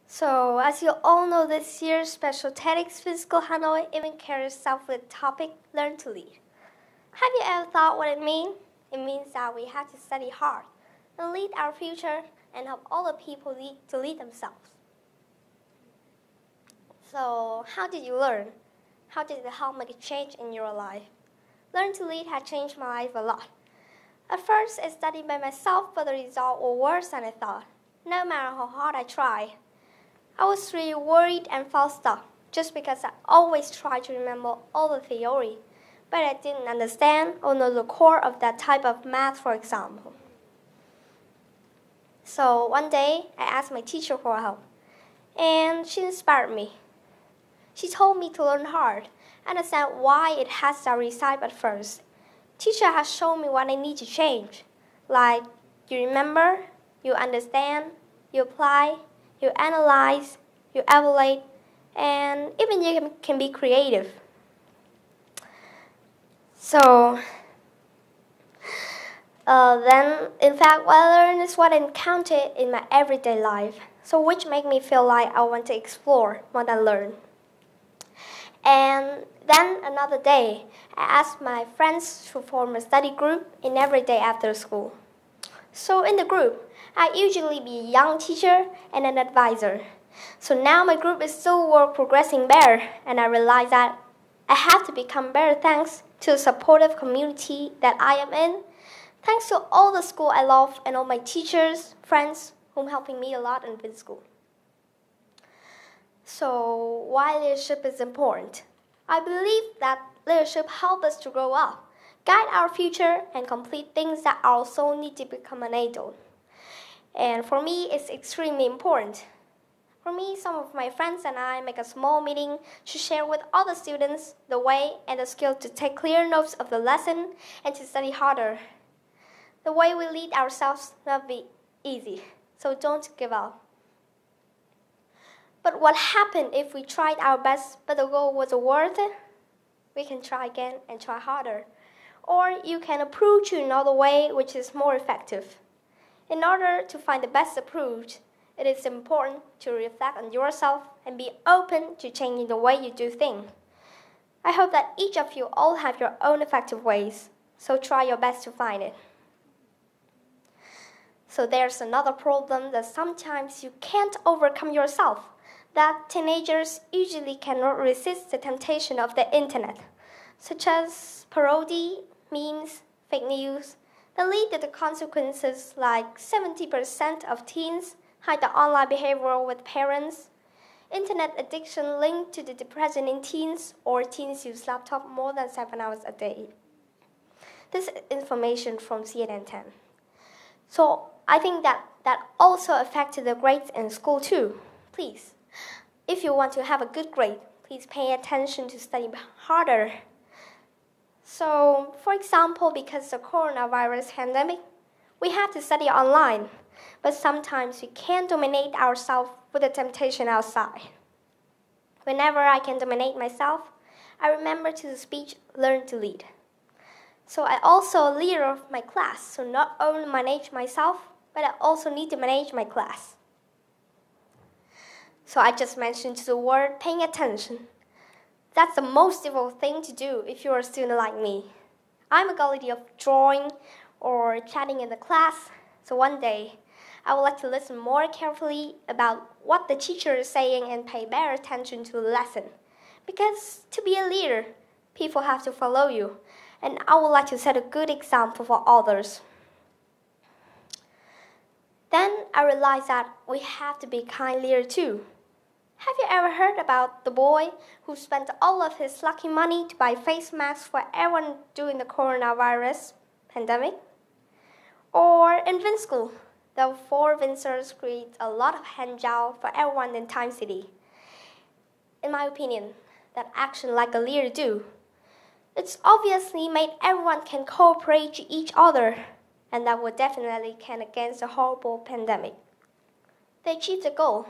So, as you all know, this year's special TEDxVinschoolHanoi even carries itself with the topic Learn to Lead. Have you ever thought what it means? It means that we have to study hard and lead our future and help other people to lead themselves. So, how did you learn? How did it help make a change in your life? Learn to Lead had changed my life a lot. At first, I studied by myself, but the results were worse than I thought. No matter how hard I tried, I was really worried and felt stuck just because I always tried to remember all the theory, but I didn't understand or know the core of that type of math, for example. So one day, I asked my teacher for help, and she inspired me. She told me to learn hard, understand why it has that result at first. Teacher has shown me what I need to change, like you remember, you understand, you apply, you analyze, you evaluate, and even you can be creative. So, then, in fact, what I learned is what I encountered in my everyday life, so which made me feel like I want to explore more than learn. And then another day, I asked my friends to form a study group in every day after school. So in the group, I usually be a young teacher and an advisor. So now my group is still progressing better, and I realize that I have to become better thanks to the supportive community that I am in, thanks to all the school I love and all my teachers, friends, whom helping me a lot in Vinschool. So why leadership is important? I believe that leadership helps us to grow up, guide our future, and complete things that our soul need to become an adult. And for me, it's extremely important. For me, some of my friends and I make a small meeting to share with other students the way and the skill to take clear notes of the lesson and to study harder. The way we lead ourselves will not be easy, so don't give up. But what happened if we tried our best but the goal wasn't worth it? We can try again and try harder. Or you can approach in another way which is more effective. In order to find the best approach, it is important to reflect on yourself and be open to changing the way you do things. I hope that each of you all have your own effective ways, so try your best to find it. So there's another problem that sometimes you can't overcome yourself, that teenagers usually cannot resist the temptation of the internet, such as parody, memes, fake news, that lead to the consequences like 70% of teens hide the online behavior with parents, internet addiction linked to the depression in teens, or teens use laptop more than 7 hours a day. This is information from CNN10. So I think that also affected the grades in school too. Please, if you want to have a good grade, please pay attention to study harder. So, for example, because of the coronavirus pandemic, we have to study online, but sometimes we can't dominate ourselves with the temptation outside. Whenever I can dominate myself, I remember to the speech, Learn to Lead. So I also a leader of my class, so not only manage myself, but I also need to manage my class. So I just mentioned the word paying attention. That's the most difficult thing to do if you're a student like me. I'm guilty of drawing or chatting in the class, so one day I would like to listen more carefully about what the teacher is saying and pay better attention to the lesson. Because to be a leader, people have to follow you, and I would like to set a good example for others. Then I realized that we have to be kind leader too. Have you ever heard about the boy who spent all of his lucky money to buy face masks for everyone during the coronavirus pandemic? Or in Vinschool, the 4 Vinsers create a lot of hand gel for everyone in Time City. In my opinion, that action like a leader do. It's obviously made everyone can cooperate to each other, and that would definitely can against the horrible pandemic. They achieved the goal.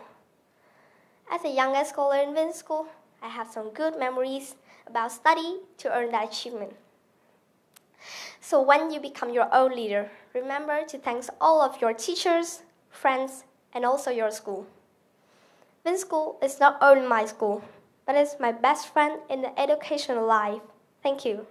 As a youngest scholar in Vinschool, I have some good memories about study to earn that achievement. So when you become your own leader, remember to thank all of your teachers, friends, and also your school. Vinschool is not only my school, but it's my best friend in the educational life. Thank you.